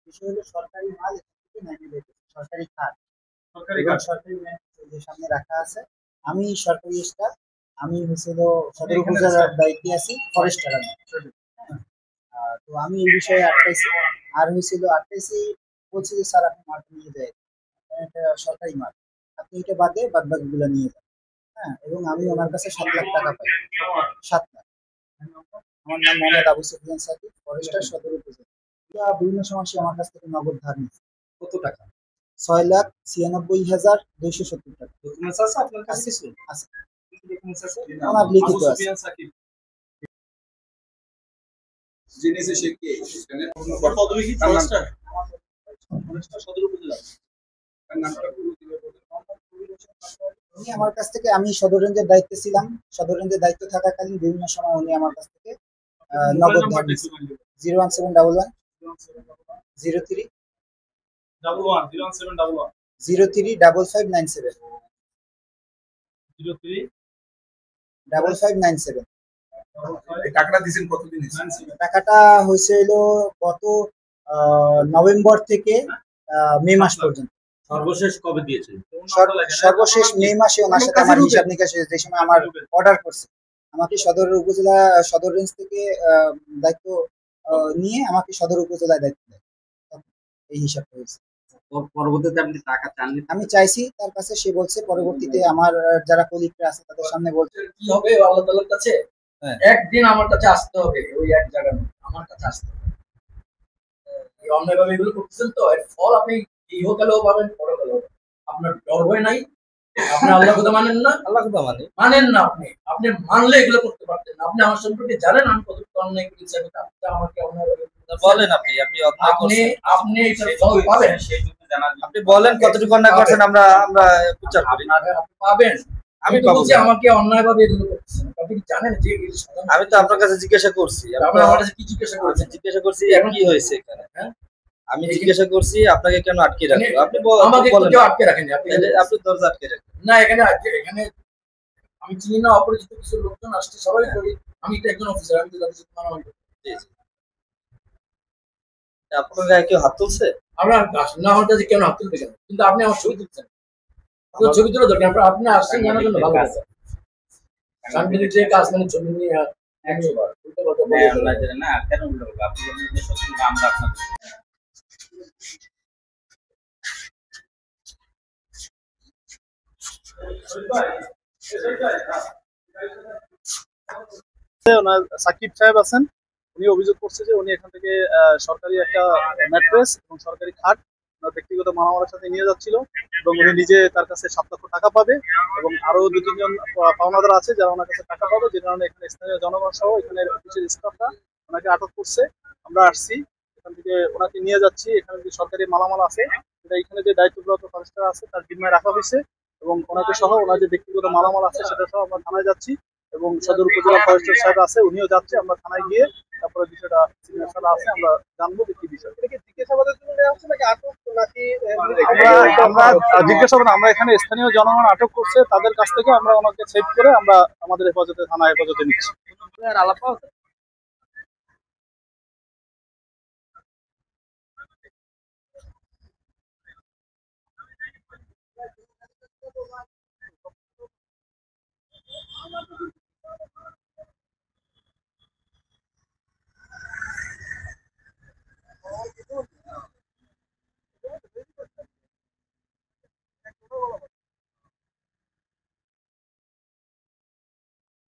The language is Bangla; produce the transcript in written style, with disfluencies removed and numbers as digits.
বিষয় হলো সরকারি মাল এখান থেকে নামিয়ে দিতে সরকারি খাত সরকারি ম্যান যে সামনে রাখা আছে। আমি সরকারি স্টাফ। আমি হচ্ছিল সদর উপজেলার দায়িত্বে আছি ফরেস্টার আমি। তো আমি এই বিষয়ে আটকাইছি। আর হয়েছিল আটকাইছি, বলছি যে স্যার আপনি মালটা নিয়ে যায়, এটা সরকারি মাল, আপনি এটা বাদে বাদ বাকিগুলো নিয়ে যান। হ্যাঁ, এবং আমি ওনার কাছে 7 লাখ টাকা পাই। 7 লাখ। আমার নাম মোহাম্মদ আবু সুফিয়ান সাকিব, ফরেস্টার সদর উপজেলা। এটা বিভিন্ন সময় সে আমার কাছ থেকে নগদ ধার নিচ্ছে। কত টাকা? 6,96,270 টাকা। ডকুমেন্টস আছে আপনার কাছে কিছু? আছে, কিছু ডকুমেন্টস আছে? আমার আবু লিখিত আছে। সুফিয়ান সাকিব জেনেছে সে কে? এখানে পদবী কি? ফরেস্টার। ফরেস্টার সদর উপজেলা। তার নামটা পুরো দিলে বলুন। উনি আমার কাছ থেকে, আমি সদর রেঞ্জের দায়িত্বে ছিলাম, সদর রেঞ্জের দায়িত্ব থাকাকালীন বিভিন্ন সময় উনি আমার কাছ থেকে নগদ ধার নিচ্ছে। 01711 03 0557 5597। এই টাকাটা দিয়েছেন কতদিন হয়েছে? টাকাটা হয়েছে হলো গত নভেম্বর থেকে মে মাস পর্যন্ত। সর্বশেষ কবে দিয়েছেন? সর্বশেষ মে মাসে ওনার সাথে আমার হিসাব নিকাশ, যে সময় আমার অর্ডার করছে, আমাকে সদর উপজেলা সদর রেঞ্জ থেকে দায়িত্ব নিয়ে আমাকে সদর উপজেলায় দায়িত্ব দেয়, এই হিসাবটা হয়েছে। পরবর্তীতে আপনি টাকা চাননি? আমি চাইছি তার কাছে, সে বলছে পরবর্তীতে আমার যারা কলিগরা আছে তাদের সামনে বলছে কি হবে আল্লাহ তাআলার কাছে, একদিন আমার কাছে আসতে হবে, ওই এক জায়গার মধ্যে আমার কাছে আসতে হবে। এই অন্যায়ভাবে এগুলো করতেছেন তো, এর ফল আপনি ইহকালেও পাবেন, পরকালেও পাবেন। আপনার ডর ভয় নাই? আপনি আল্লাহর কথা মানেন না? আল্লাহ কথা মানেন না। আপনি মানলে এগুলো করতে পারতেন না। আপনি আমার সম্পর্কে জানেন আমি কতটুকু অন্যায় করেছি, আপনি আমাকে অন্যায়ভাবে বলেন। আপনি অন্যায় করছেন, আপনি এটার ফল পাবেন। আপনি বলেন কতটুকু অন্যায় করছেন, আমরা বিচার করি। আপনি পাবেন। আমি পাবো যে আমাকে অন্যায়ভাবে এগুলো করতেছেন, আপনি কি জানেন যে আমি তো আপনার কাছে জিজ্ঞাসা করছি। আপনি আমার কাছে কি জিজ্ঞাসা করেছেন? জিজ্ঞাসা করছি কি হয়েছে এখানে। আমি জিজ্ঞাসা করছি আপনাকে কেন আটকে রাখলো। আপনি আমাকে কেউ আটকে রাখেনি। আপনি দরজা আটকে রাখেন না, এখানে আমি চিনি না, অপরিচিত কিছু লোকজন আসছে, সবাই করি। আমি তো একজন অফিসার, আমি তো তাদের সাথে মারামারি করি। আপনার গায়ে কেউ হাত তুলছে? আমরা না, আমার কাছে কেন হাত তুলবে কেন? কিন্তু আপনি আমার ছবি তুলছেন, ছবি তুলে দরকার। আপনি আসছেন জানার জন্য ভালো আছে। সাংবাদিক যে কাজ মানে ছবি নিয়ে 100 বার উল্টো কথা বলে না, কেন উল্টো কথা? আপনি নিজে সত্যি আমরা আপনার সাকিব সাহেব আছেন, উনি অভিযোগ করছে যে উনি এখান থেকে সরকারি একটা ম্যাট্রেস এবং সরকারি খাট ব্যক্তিগত মালামালের সাথে নিয়ে যাচ্ছিল, এবং উনি নিজে তার কাছে 7 লক্ষ টাকা পাবে এবং আরো 2-3 জন পাওনাদার আছে যারা ওনার কাছে টাকা পাবে, যে কারণে এখানে স্থানীয় জনগণ সহ এখানে অফিসের স্টাফরা ওনাকে আটক করছে। আমরা আসছি, এখান থেকে ওনাকে নিয়ে যাচ্ছি। এখানে যে সরকারি মালামাল আছে সেটা এখানে যে দায়িত্বপ্রাপ্ত ফরেস্টার আছে তার জিম্মায় রাখা হয়েছে, এবং ওনাকে সহ ওনার যে ব্যক্তিগত মালামাল আছে সেটা সহ আমরা থানায় যাচ্ছি, এবং সদর উপজেলা ফরেস্টার সাহেব আছে উনিও যাচ্ছে। আমরা থানায় গিয়ে তারপরে বিষয়টা সিনিয়র সাহেব আছে, আমরা জানবো যে কি বিষয়। জিজ্ঞাসাবাদের জন্য নেওয়া হচ্ছে নাকি আটক, নাকি আমরা জিজ্ঞাসাবাদ, আমরা এখানে স্থানীয় জনগণ আটক করছে, তাদের কাছ থেকে আমরা ওনাকে সেভ করে আমরা আমাদের হেফাজতে, থানা হেফাজতে নিচ্ছি। আলাপ